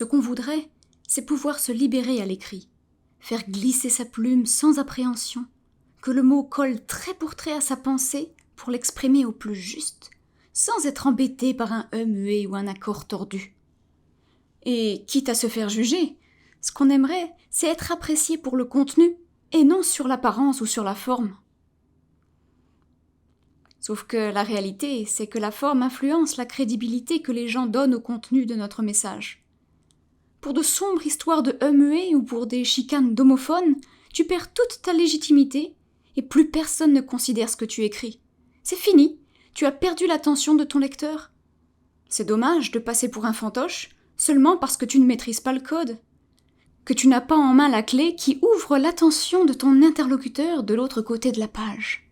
Ce qu'on voudrait, c'est pouvoir se libérer à l'écrit, faire glisser sa plume sans appréhension, que le mot colle trait pour trait à sa pensée pour l'exprimer au plus juste, sans être embêté par un E muet ou un accord tordu. Et quitte à se faire juger, ce qu'on aimerait, c'est être apprécié pour le contenu et non sur l'apparence ou sur la forme. Sauf que la réalité, c'est que la forme influence la crédibilité que les gens donnent au contenu de notre message. Pour de sombres histoires de muets ou pour des chicanes d'homophones, tu perds toute ta légitimité et plus personne ne considère ce que tu écris. C'est fini, tu as perdu l'attention de ton lecteur. C'est dommage de passer pour un fantoche seulement parce que tu ne maîtrises pas le code, que tu n'as pas en main la clé qui ouvre l'attention de ton interlocuteur de l'autre côté de la page.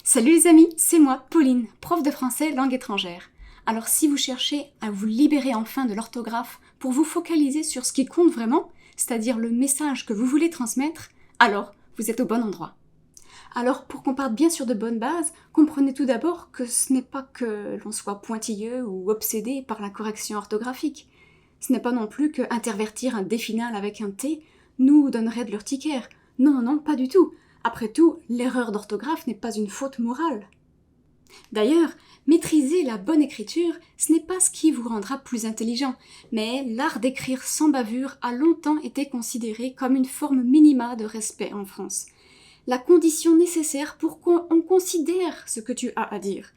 Salut les amis, c'est moi, Pauline, prof de français langue étrangère. Alors si vous cherchez à vous libérer enfin de l'orthographe pour vous focaliser sur ce qui compte vraiment, c'est-à-dire le message que vous voulez transmettre, alors vous êtes au bon endroit. Alors pour qu'on parte bien sur de bonnes bases, comprenez tout d'abord que ce n'est pas que l'on soit pointilleux ou obsédé par la correction orthographique. Ce n'est pas non plus que intervertir un D final avec un T nous donnerait de l'urticaire. Non, pas du tout. Après tout, l'erreur d'orthographe n'est pas une faute morale. D'ailleurs, maîtriser la bonne écriture, ce n'est pas ce qui vous rendra plus intelligent, mais l'art d'écrire sans bavure a longtemps été considéré comme une forme minima de respect en France. La condition nécessaire pour qu'on considère ce que tu as à dire.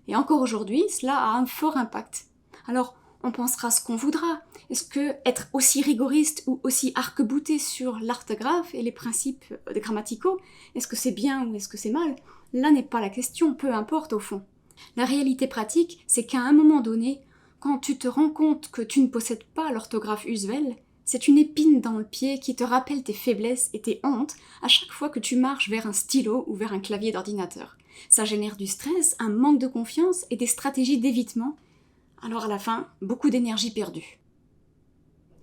Et encore aujourd'hui, cela a un fort impact. Alors, on pensera ce qu'on voudra. Est-ce que être aussi rigoriste ou aussi arc-bouté sur l'orthographe et les principes grammaticaux, est-ce que c'est bien ou est-ce que c'est mal? Là n'est pas la question, peu importe au fond. La réalité pratique, c'est qu'à un moment donné, quand tu te rends compte que tu ne possèdes pas l'orthographe usuelle, c'est une épine dans le pied qui te rappelle tes faiblesses et tes hontes à chaque fois que tu marches vers un stylo ou vers un clavier d'ordinateur. Ça génère du stress, un manque de confiance et des stratégies d'évitement. Alors à la fin, beaucoup d'énergie perdue.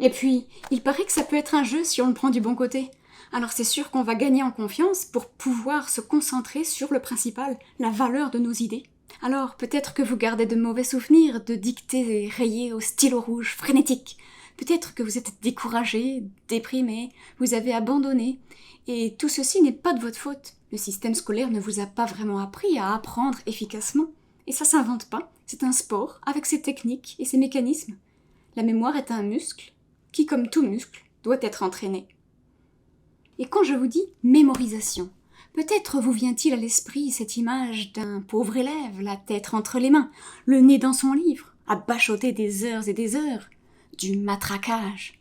Et puis, il paraît que ça peut être un jeu si on le prend du bon côté. Alors c'est sûr qu'on va gagner en confiance pour pouvoir se concentrer sur le principal, la valeur de nos idées. Alors peut-être que vous gardez de mauvais souvenirs de dictées rayées au stylo rouge frénétique. Peut-être que vous êtes découragé, déprimé, vous avez abandonné. Et tout ceci n'est pas de votre faute. Le système scolaire ne vous a pas vraiment appris à apprendre efficacement. Et ça s'invente pas, c'est un sport, avec ses techniques et ses mécanismes. La mémoire est un muscle, qui, comme tout muscle, doit être entraîné. Et quand je vous dis mémorisation, peut-être vous vient-il à l'esprit cette image d'un pauvre élève, la tête entre les mains, le nez dans son livre, à bachoter des heures et des heures, du matraquage.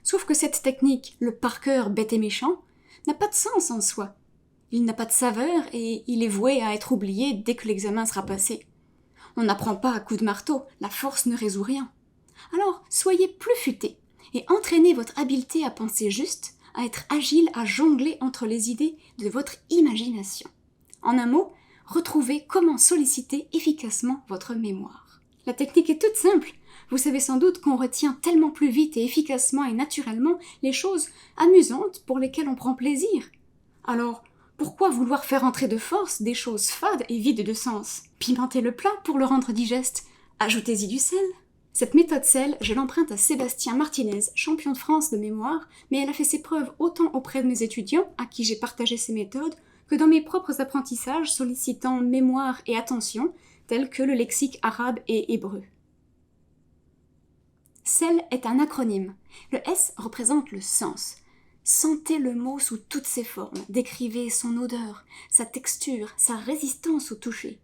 Sauf que cette technique, le par cœur bête et méchant, n'a pas de sens en soi. Il n'a pas de saveur et il est voué à être oublié dès que l'examen sera passé. On n'apprend pas à coups de marteau, la force ne résout rien. Alors, soyez plus futé et entraînez votre habileté à penser juste, à être agile, à jongler entre les idées de votre imagination. En un mot, retrouvez comment solliciter efficacement votre mémoire. La technique est toute simple. Vous savez sans doute qu'on retient tellement plus vite et efficacement et naturellement les choses amusantes pour lesquelles on prend plaisir. Alors, pourquoi vouloir faire entrer de force des choses fades et vides de sens? Pimentez le plat pour le rendre digeste. Ajoutez-y du sel. Cette méthode sel, je l'emprunte à Sébastien Martinez, champion de France de mémoire, mais elle a fait ses preuves autant auprès de mes étudiants, à qui j'ai partagé ces méthodes, que dans mes propres apprentissages sollicitant mémoire et attention, tels que le lexique arabe et hébreu. Sel est un acronyme. Le S représente le sens. Sentez le mot sous toutes ses formes, décrivez son odeur, sa texture, sa résistance au toucher.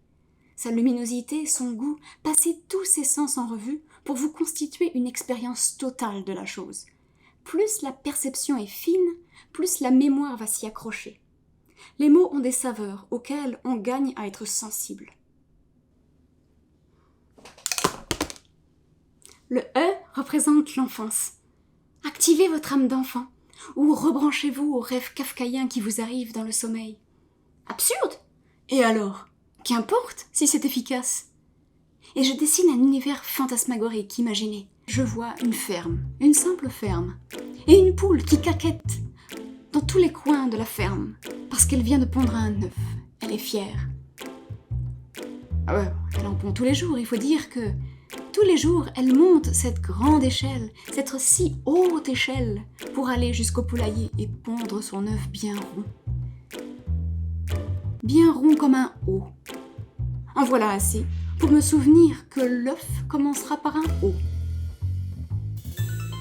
Sa luminosité, son goût, passez tous ses sens en revue pour vous constituer une expérience totale de la chose. Plus la perception est fine, plus la mémoire va s'y accrocher. Les mots ont des saveurs auxquelles on gagne à être sensible. Le E représente l'enfance. Activez votre âme d'enfant, ou rebranchez-vous aux rêves kafkaïens qui vous arrivent dans le sommeil. Absurde! Et alors? Qu'importe si c'est efficace. Et je dessine un univers fantasmagorique, imaginez. Je vois une ferme, une simple ferme, et une poule qui caquette dans tous les coins de la ferme, parce qu'elle vient de pondre un œuf. Elle est fière. Ah ouais, elle en pond tous les jours, il faut dire que tous les jours, elle monte cette grande échelle, cette si haute échelle, pour aller jusqu'au poulailler et pondre son œuf bien rond. Bien rond comme un O. En voilà assez pour me souvenir que l'œuf commencera par un O.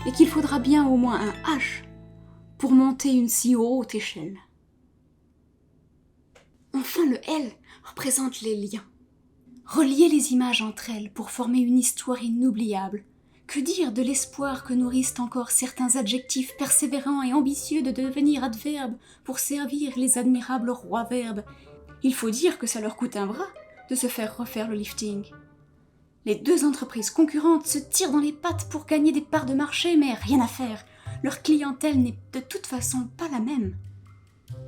Et qu'il faudra bien au moins un H pour monter une si haute échelle. Enfin, le L représente les liens. Relier les images entre elles pour former une histoire inoubliable. Que dire de l'espoir que nourrissent encore certains adjectifs persévérants et ambitieux de devenir adverbes pour servir les admirables rois verbes. Il faut dire que ça leur coûte un bras de se faire refaire le lifting. Les deux entreprises concurrentes se tirent dans les pattes pour gagner des parts de marché, mais rien à faire. Leur clientèle n'est de toute façon pas la même.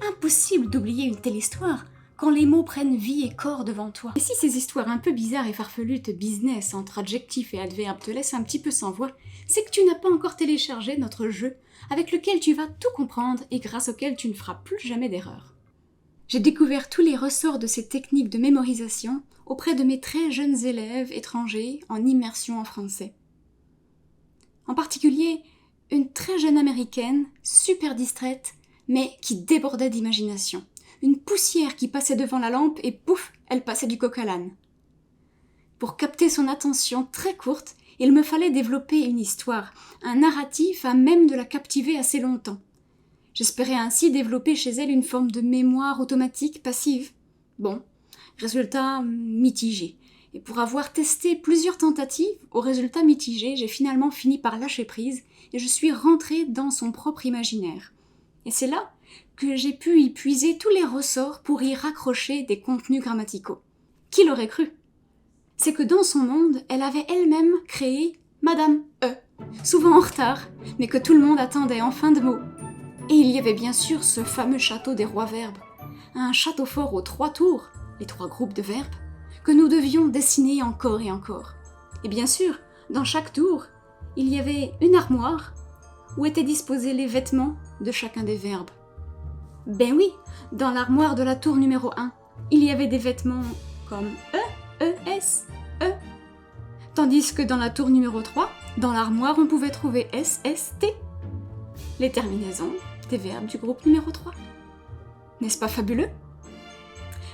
Impossible d'oublier une telle histoire quand les mots prennent vie et corps devant toi. Et si ces histoires un peu bizarres et farfelues de business entre adjectifs et adverbes te laissent un petit peu sans voix, c'est que tu n'as pas encore téléchargé notre jeu avec lequel tu vas tout comprendre et grâce auquel tu ne feras plus jamais d'erreur. J'ai découvert tous les ressorts de ces techniques de mémorisation auprès de mes très jeunes élèves étrangers en immersion en français. En particulier, une très jeune américaine, super distraite, mais qui débordait d'imagination. Une poussière qui passait devant la lampe et pouf, elle passait du coq à l'âne. Pour capter son attention très courte, il me fallait développer une histoire, un narratif à même de la captiver assez longtemps. J'espérais ainsi développer chez elle une forme de mémoire automatique passive. Bon, résultat mitigé. Et pour avoir testé plusieurs tentatives, au résultat mitigé, j'ai finalement fini par lâcher prise et je suis rentrée dans son propre imaginaire. Et c'est là que j'ai pu y puiser tous les ressorts pour y raccrocher des contenus grammaticaux. Qui l'aurait cru ? C'est que dans son monde, elle avait elle-même créé Madame E, souvent en retard, mais que tout le monde attendait en fin de mot. Et il y avait bien sûr ce fameux château des rois verbes, un château fort aux 3 tours, les 3 groupes de verbes, que nous devions dessiner encore et encore. Et bien sûr, dans chaque tour, il y avait une armoire où étaient disposés les vêtements de chacun des verbes. Ben oui, dans l'armoire de la tour numéro 1, il y avait des vêtements comme E, ES, E. Tandis que dans la tour numéro 3, dans l'armoire, on pouvait trouver SST. Les terminaisons des verbes du groupe numéro 3. N'est-ce pas fabuleux ?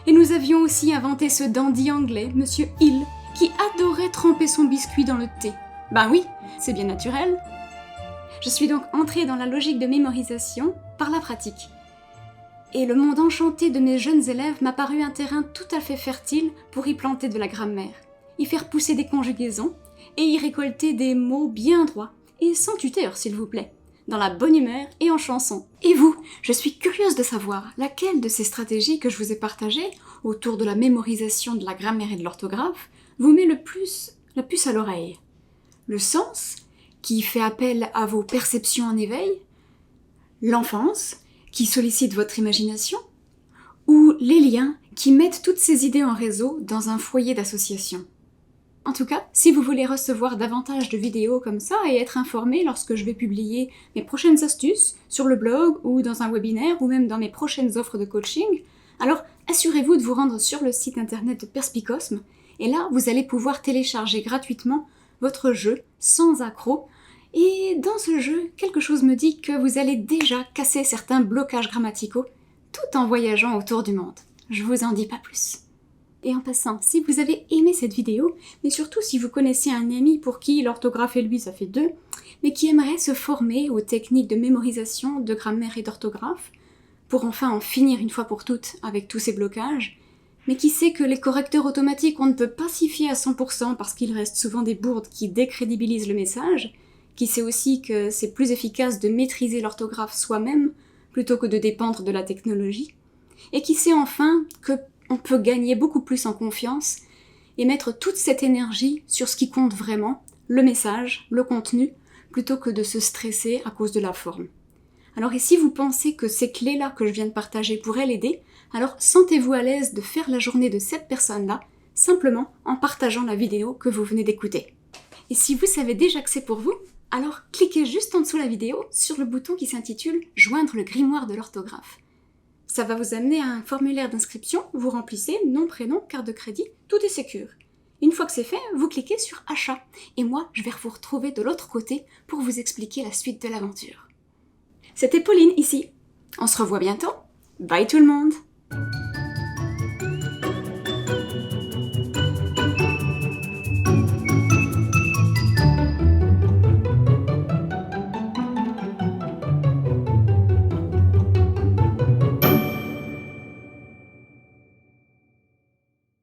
Et nous avions aussi inventé ce dandy anglais, Monsieur Hill, qui adorait tremper son biscuit dans le thé. Ben oui, c'est bien naturel. Je suis donc entrée dans la logique de mémorisation par la pratique. Et le monde enchanté de mes jeunes élèves m'a paru un terrain tout à fait fertile pour y planter de la grammaire, y faire pousser des conjugaisons et y récolter des mots bien droits, et sans tuteur s'il vous plaît, dans la bonne humeur et en chanson. Et vous, je suis curieuse de savoir laquelle de ces stratégies que je vous ai partagées autour de la mémorisation de la grammaire et de l'orthographe vous met la puce à l'oreille. Le sens, qui fait appel à vos perceptions en éveil, l'enfance, qui sollicite votre imagination, ou les liens qui mettent toutes ces idées en réseau dans un foyer d'association. En tout cas, si vous voulez recevoir davantage de vidéos comme ça et être informé lorsque je vais publier mes prochaines astuces sur le blog ou dans un webinaire ou même dans mes prochaines offres de coaching, alors assurez-vous de vous rendre sur le site internet de Perspicosme et là, vous allez pouvoir télécharger gratuitement votre jeu sans accroc. Et dans ce jeu, quelque chose me dit que vous allez déjà casser certains blocages grammaticaux tout en voyageant autour du monde. Je vous en dis pas plus. Et en passant, si vous avez aimé cette vidéo, mais surtout si vous connaissez un ami pour qui l'orthographe et lui ça fait 2, mais qui aimerait se former aux techniques de mémorisation, de grammaire et d'orthographe, pour enfin en finir une fois pour toutes avec tous ces blocages, mais qui sait que les correcteurs automatiques on ne peut pas s'y fier à 100% parce qu'il reste souvent des bourdes qui décrédibilisent le message, qui sait aussi que c'est plus efficace de maîtriser l'orthographe soi-même plutôt que de dépendre de la technologie, et qui sait enfin qu'on peut gagner beaucoup plus en confiance et mettre toute cette énergie sur ce qui compte vraiment, le message, le contenu, plutôt que de se stresser à cause de la forme. Alors et si vous pensez que ces clés-là que je viens de partager pourraient l'aider, alors sentez-vous à l'aise de faire la journée de cette personne-là, simplement en partageant la vidéo que vous venez d'écouter. Et si vous savez déjà que c'est pour vous, alors cliquez juste en dessous de la vidéo sur le bouton qui s'intitule « Joindre le grimoire de l'orthographe ». Ça va vous amener à un formulaire d'inscription, vous remplissez nom, prénom, carte de crédit, tout est sécure. Une fois que c'est fait, vous cliquez sur « Achat » et moi, je vais vous retrouver de l'autre côté pour vous expliquer la suite de l'aventure. C'était Pauline ici. On se revoit bientôt. Bye tout le monde!